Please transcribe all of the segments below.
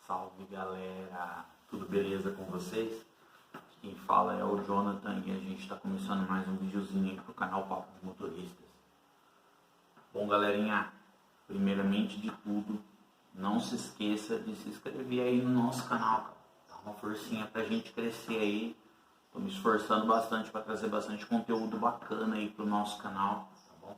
Salve galera, tudo beleza com vocês? Quem fala é o Jonathan e a gente está começando mais um videozinho aqui pro canal Papo de Motoristas. Bom galerinha, primeiramente de tudo, não se esqueça de se inscrever aí no nosso canal, cara. Dá uma forcinha pra gente crescer aí. Tô me esforçando bastante para trazer bastante conteúdo bacana aí pro nosso canal, tá bom?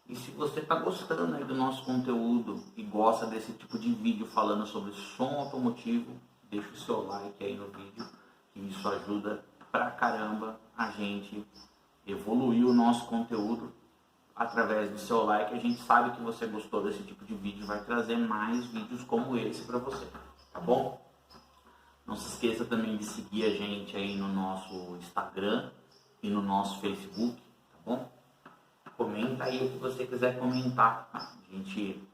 E se você está gostando aí do nosso conteúdo e gosta desse tipo de vídeo falando sobre som automotivo, deixa o seu like aí no vídeo, que isso ajuda pra caramba a gente evoluir o nosso conteúdo. Através do seu like, a gente sabe que você gostou desse tipo de vídeo e vai trazer mais vídeos como esse para você, tá bom? Não se esqueça também de seguir a gente aí no nosso Instagram e no nosso Facebook, tá bom? Comenta aí o que você quiser comentar, tá? A gente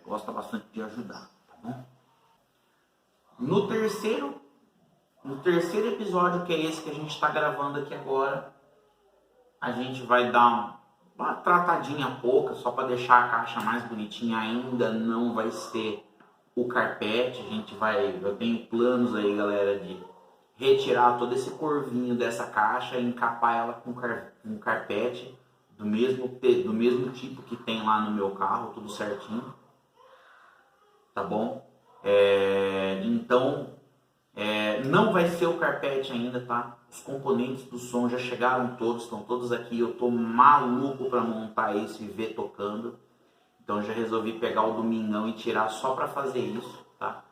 gosta bastante de ajudar, tá bom? No terceiro episódio, que é esse que a gente está gravando aqui agora, a gente vai dar uma tratadinha pouca, só para deixar a caixa mais bonitinha. Ainda não vai ser o carpete, eu tenho planos aí, galera, de retirar todo esse corvinho dessa caixa e encapar ela com um carpete do mesmo tipo que tem lá no meu carro, tudo certinho, tá bom? Então, não vai ser o carpete ainda, tá? Os componentes do som já chegaram todos, estão todos aqui. Eu tô maluco para montar isso e ver tocando. Então já resolvi pegar o domingão e tirar só para fazer isso, tá?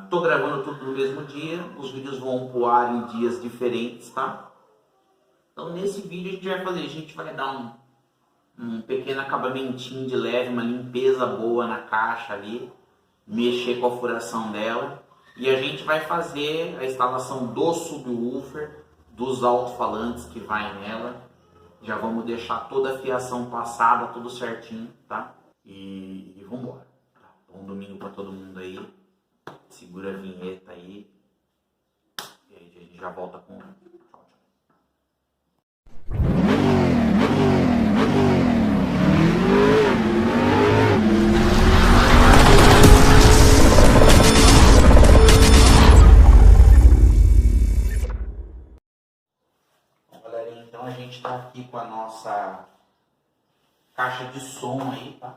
Tô gravando tudo no mesmo dia, os vídeos vão pro ar em dias diferentes, tá? Então nesse vídeo a gente vai dar um pequeno acabamentinho de leve, uma limpeza boa na caixa ali, mexer com a furação dela. E a gente vai fazer a instalação do subwoofer, dos alto-falantes que vai nela. Já vamos deixar toda a fiação passada, tudo certinho, tá? E vamos embora. Tá? Bom domingo para todo mundo aí. Segura a vinheta aí. E aí a gente já volta com... Tchau, tchau. Então a gente está aqui com a nossa caixa de som aí, tá?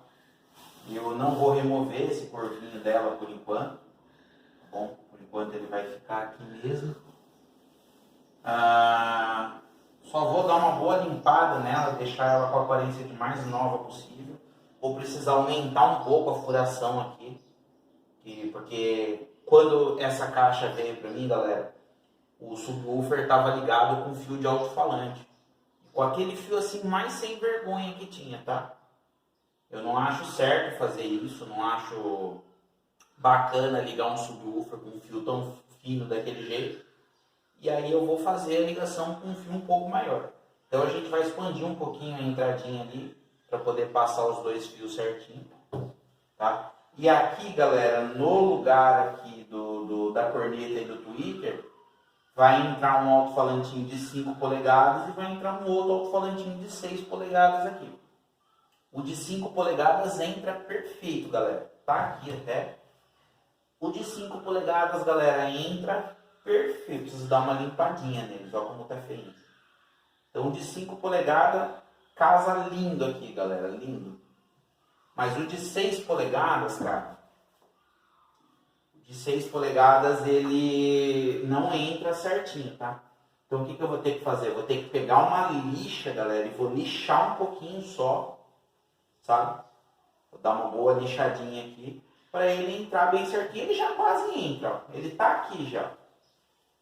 Eu não vou remover esse corvinho dela por enquanto, tá bom? Por enquanto ele vai ficar aqui mesmo. Só vou dar uma boa limpada nela, deixar ela com a aparência de mais nova possível. Vou precisar aumentar um pouco a furação aqui, porque quando essa caixa veio para mim, galera, o subwoofer estava ligado com fio de alto-falante. Com aquele fio assim mais sem vergonha que tinha, tá? Eu não acho certo fazer isso, não acho bacana ligar um subwoofer com um fio tão fino daquele jeito. E aí eu vou fazer a ligação com um fio um pouco maior. Então a gente vai expandir um pouquinho a entradinha ali para poder passar os dois fios certinho, tá? E aqui, galera, no lugar aqui da corneta e do tweeter, vai entrar um alto-falantinho de 5 polegadas e vai entrar um outro alto-falantinho de 6 polegadas aqui. O de 5 polegadas entra perfeito, galera. Tá aqui até. O de 5 polegadas, galera, entra perfeito. Preciso dar uma limpadinha neles, olha como tá feio. Então o de 5 polegadas casa lindo aqui, galera, lindo. Mas o de 6 polegadas, cara, de 6 polegadas ele não entra certinho, tá? Então o que eu vou ter que fazer? Eu vou ter que pegar uma lixa, galera, e vou lixar um pouquinho só, sabe? Vou dar uma boa lixadinha aqui para ele entrar bem certinho. Ele já quase entra, ó. Ele tá aqui já.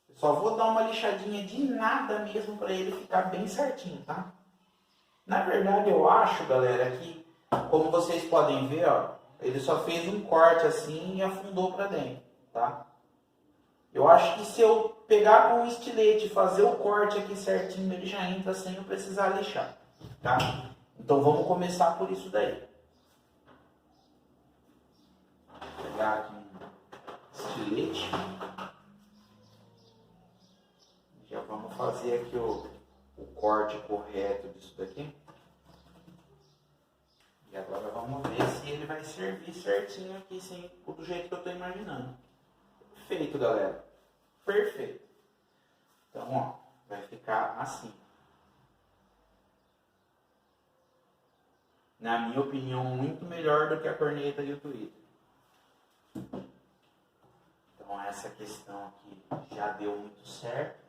Eu só vou dar uma lixadinha de nada mesmo para ele ficar bem certinho, tá? Na verdade eu acho, galera, que como vocês podem ver, ó, ele só fez um corte assim e afundou para dentro, tá? Eu acho que se eu pegar com um estilete e fazer o corte aqui certinho, ele já entra sem eu precisar lixar, tá? Então vamos começar por isso daí. Vou pegar aqui um estilete. Já vamos fazer aqui o corte correto disso daqui. E agora vamos ver se ele vai servir certinho aqui, sim, do jeito que eu estou imaginando. Perfeito, galera. Perfeito. Então, ó, vai ficar assim. Na minha opinião, muito melhor do que a corneta e o Twitter. Então, essa questão aqui já deu muito certo.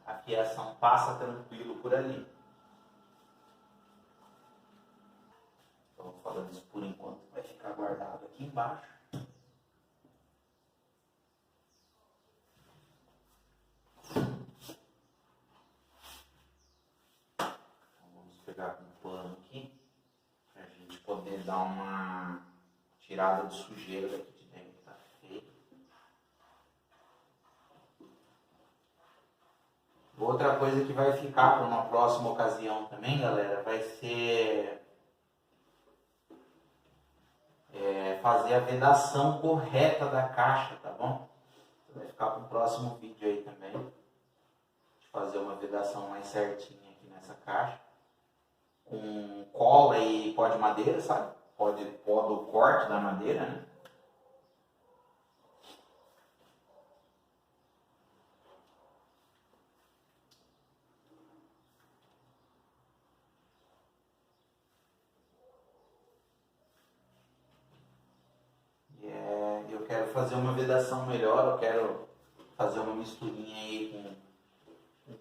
A fiação passa tranquilo por ali. Estou falando isso por enquanto, vai ficar guardado aqui embaixo. Pegar com um pano aqui, para a gente poder dar uma tirada de sujeira daqui de dentro, tá feio. Outra coisa que vai ficar para uma próxima ocasião também, galera, vai ser fazer a vedação correta da caixa, tá bom? Vai ficar para o próximo vídeo aí também, de fazer uma vedação mais certinha aqui nessa caixa. Com cola e pó de madeira, sabe? Pó do corte da madeira, né? E eu quero fazer uma vedação melhor, eu quero fazer uma misturinha aí com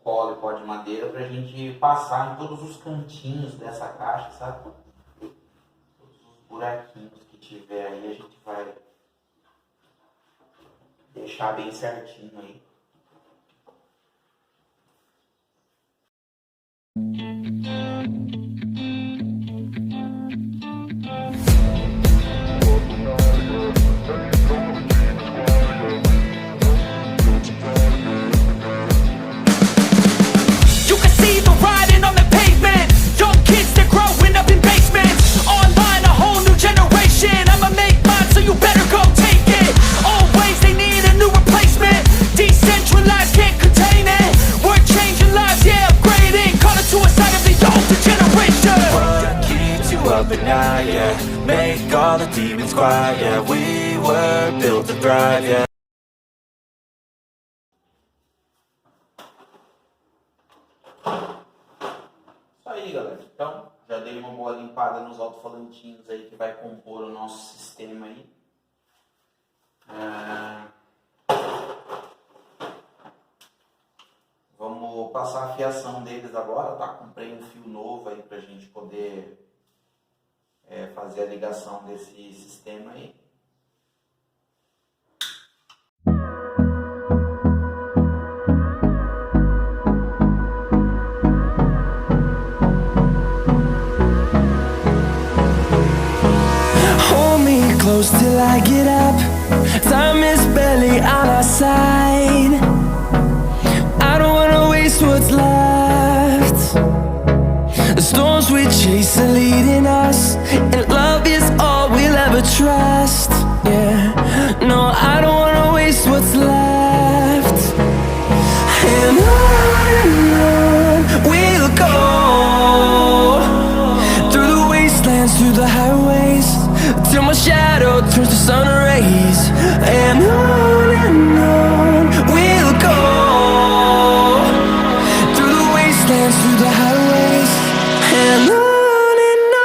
cola e pó de madeira pra gente passar em todos os cantinhos dessa caixa, sabe? Todos os buraquinhos que tiver aí a gente vai deixar bem certinho aí. Make all the demons quiet, yeah. We were built to thrive, yeah. Isso aí, galera. Então, já dei uma boa limpada nos alto-falantinhos aí que vai compor o nosso sistema aí. Vamos passar a fiação deles agora, tá? Comprei um fio novo aí pra gente poder fazer a ligação desse sistema aí. Hold me close till I get up. Time is barely on our side. I don't wanna waste what's left. The storms we chase are leading us, and love is all we'll ever trust. Yeah, no, I don't wanna waste what's left. And on we'll go, through the wastelands, through the highways, till my shadow turns to sun rays. And on we'll go, through the wastelands, through the highways, and on we'll go.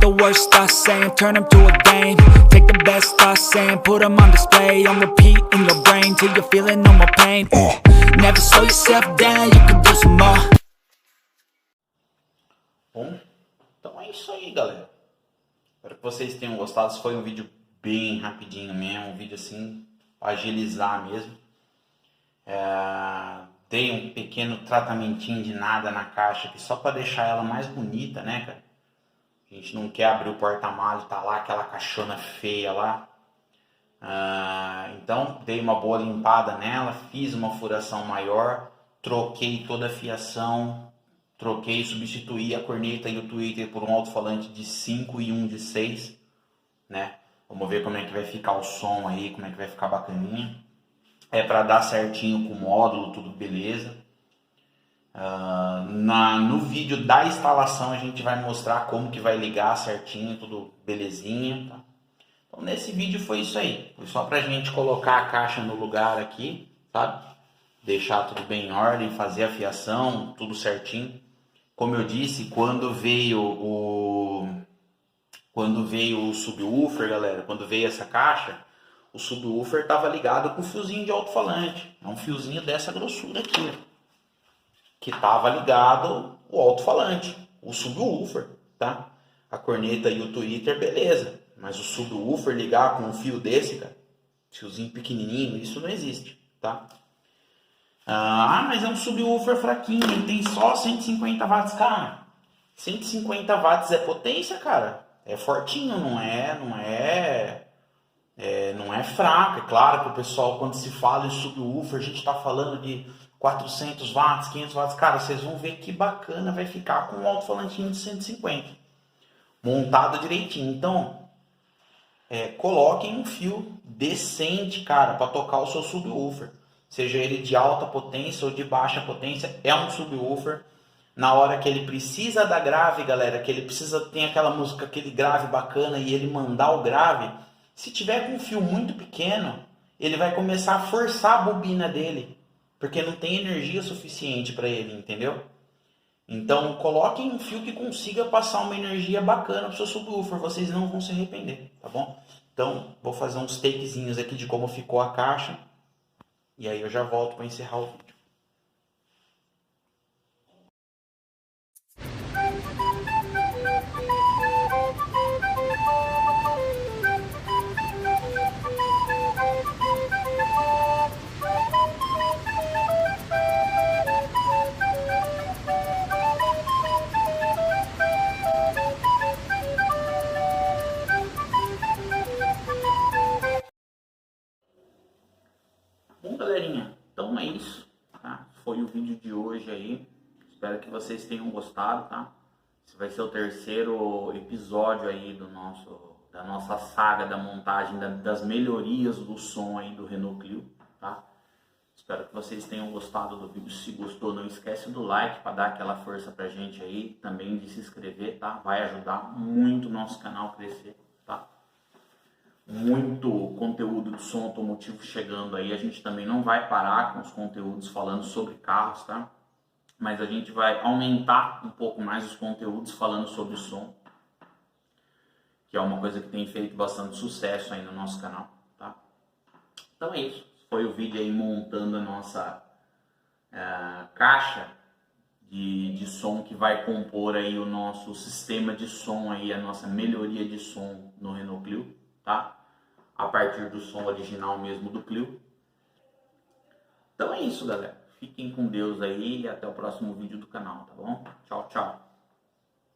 the worst thoughts saying, turn them to a game. Take the best thoughts saying, put them on display. On repeat in your brain till you're feeling no more pain. Never slow yourself down, you can do some more. Bom, então é isso aí, galera. Espero que vocês tenham gostado. Esse foi um vídeo bem rapidinho mesmo, um vídeo assim, para agilizar mesmo. Dei um pequeno tratamentinho de nada na caixa aqui, só para deixar ela mais bonita, né, cara? A gente não quer abrir o porta-malas, tá lá aquela caixona feia lá. Então, dei uma boa limpada nela, fiz uma furação maior, troquei toda a fiação, substituí a corneta e o tweeter por um alto-falante de 5 e um de 6, né? Vamos ver como é que vai ficar o som aí, como é que vai ficar bacaninha. É para dar certinho com o módulo, tudo beleza. No vídeo da instalação a gente vai mostrar como que vai ligar certinho, tudo belezinha, tá? Então nesse vídeo foi isso aí. Foi só pra gente colocar a caixa no lugar aqui, sabe? Deixar tudo bem em ordem, fazer a fiação, tudo certinho. Como eu disse, quando veio o subwoofer, galera, quando veio essa caixa, o subwoofer estava ligado com um fiozinho de alto-falante. É um fiozinho dessa grossura aqui, que estava ligado o alto-falante, o subwoofer, tá? A corneta e o tweeter, beleza. Mas o subwoofer ligar com um fio desse, cara, fiozinho pequenininho, isso não existe, tá? Mas é um subwoofer fraquinho, ele tem só 150 watts, cara. 150 watts é potência, cara. É fortinho, não é fraco. É claro que o pessoal, quando se fala em subwoofer, a gente está falando de 400 watts, 500 watts. Cara, vocês vão ver que bacana vai ficar com um alto-falantinho de 150. Montado direitinho. Então, coloquem um fio decente, cara, para tocar o seu subwoofer. Seja ele de alta potência ou de baixa potência, é um subwoofer. Na hora que ele precisa da grave, galera, que ele tem aquela música, aquele grave bacana e ele mandar o grave, se tiver com um fio muito pequeno, ele vai começar a forçar a bobina dele, porque não tem energia suficiente para ele, entendeu? Então, coloquem um fio que consiga passar uma energia bacana para o seu subwoofer, vocês não vão se arrepender, tá bom? Então, vou fazer uns takezinhos aqui de como ficou a caixa, e aí eu já volto para encerrar o vídeo. Bom, galerinha, então é isso, tá? Foi o vídeo de hoje aí. Espero que vocês tenham gostado, tá? Esse vai ser o terceiro episódio aí da nossa saga da montagem das melhorias do som aí do Renault Clio, tá? Espero que vocês tenham gostado do vídeo. Se gostou, não esquece do like para dar aquela força pra gente aí, também de se inscrever, tá? Vai ajudar muito o nosso canal a crescer, tá? Muito conteúdo de som automotivo chegando aí. A gente também não vai parar com os conteúdos falando sobre carros, tá? Mas a gente vai aumentar um pouco mais os conteúdos falando sobre som, que é uma coisa que tem feito bastante sucesso aí no nosso canal, tá? Então é isso. Foi o vídeo aí montando a nossa caixa de som que vai compor aí o nosso sistema de som aí, a nossa melhoria de som no Renault Clio, tá? A partir do som original mesmo do Clio. Então é isso, galera. Fiquem com Deus aí e até o próximo vídeo do canal, tá bom? Tchau, tchau.